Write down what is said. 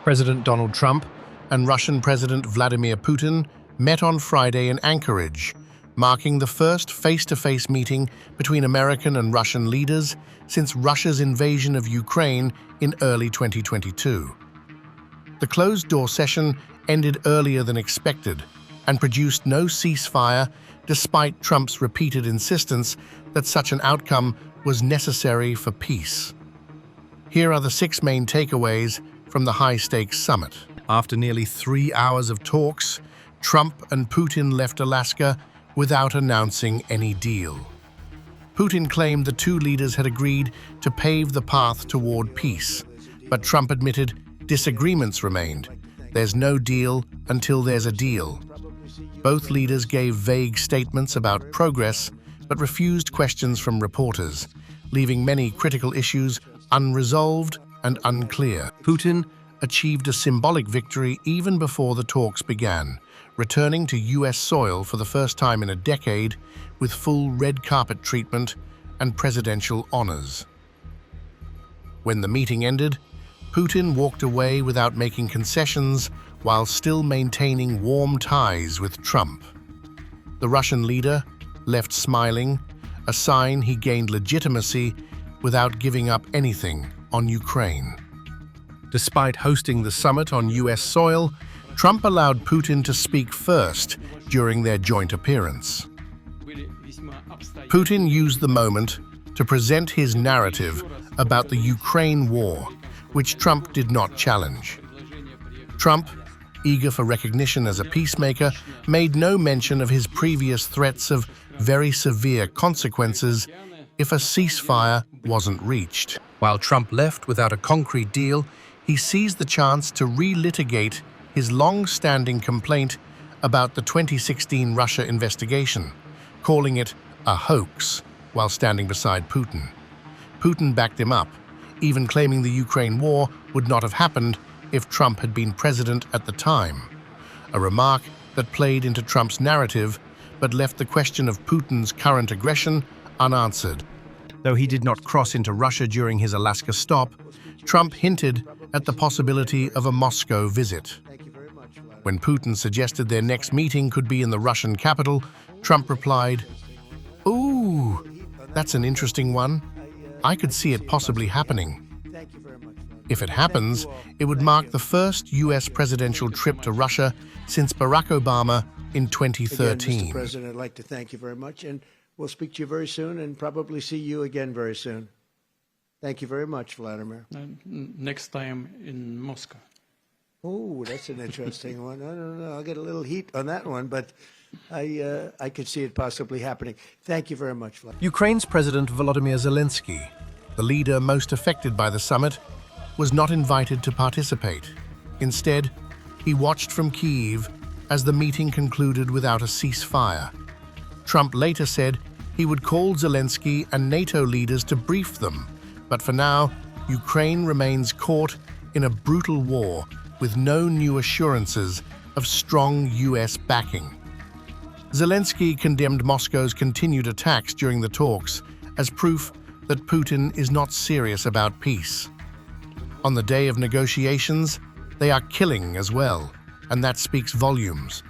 President Donald Trump and Russian President Vladimir Putin met on Friday in Anchorage, marking the first face-to-face meeting between American and Russian leaders since Russia's invasion of Ukraine in early 2022. The closed-door session ended earlier than expected and produced no ceasefire despite Trump's repeated insistence that such an outcome was necessary for peace. Here are the 6 main takeaways from the high-stakes summit. After nearly 3 hours of talks, Trump and Putin left Alaska without announcing any deal. Putin claimed the two leaders had agreed to pave the path toward peace, but Trump admitted disagreements remained. There's no deal until there's a deal. Both leaders gave vague statements about progress, but refused questions from reporters, leaving many critical issues unresolved and unclear. Putin achieved a symbolic victory even before the talks began, returning to U.S. soil for the first time in a decade with full red carpet treatment and presidential honors. When the meeting ended, Putin walked away without making concessions while still maintaining warm ties with Trump. The Russian leader left smiling, a sign he gained legitimacy without giving up anything on Ukraine. Despite hosting the summit on U.S. soil, Trump allowed Putin to speak first during their joint appearance. Putin used the moment to present his narrative about the Ukraine war, which Trump did not challenge. Trump, eager for recognition as a peacemaker, made no mention of his previous threats of very severe consequences if a ceasefire wasn't reached. While Trump left without a concrete deal, he seized the chance to relitigate his long-standing complaint about the 2016 Russia investigation, calling it a hoax while standing beside Putin. Putin backed him up, even claiming the Ukraine war would not have happened if Trump had been president at the time, a remark that played into Trump's narrative but left the question of Putin's current aggression unanswered. Though he did not cross into Russia during his Alaska stop, Trump hinted at the possibility of a Moscow visit. When Putin suggested their next meeting could be in the Russian capital, Trump replied, "Ooh, that's an interesting one. I could see it possibly happening." If it happens, it would mark the first U.S. presidential trip to Russia since Barack Obama in 2013. Again, Mr. President, I'd like to thank you very much, and we'll speak to you very soon and probably see you again very soon. Thank you very much, Vladimir. Next time in Moscow. Oh, that's an interesting one. I don't know. I'll get a little heat on that one, but I could see it possibly happening. Thank you very much, Vladimir. Ukraine's President Volodymyr Zelensky, the leader most affected by the summit, was not invited to participate. Instead, he watched from Kyiv as the meeting concluded without a ceasefire. Trump later said he would call Zelensky and NATO leaders to brief them, but for now, Ukraine remains caught in a brutal war with no new assurances of strong U.S. backing. Zelensky condemned Moscow's continued attacks during the talks as proof that Putin is not serious about peace. On the day of negotiations, they are killing as well, and that speaks volumes.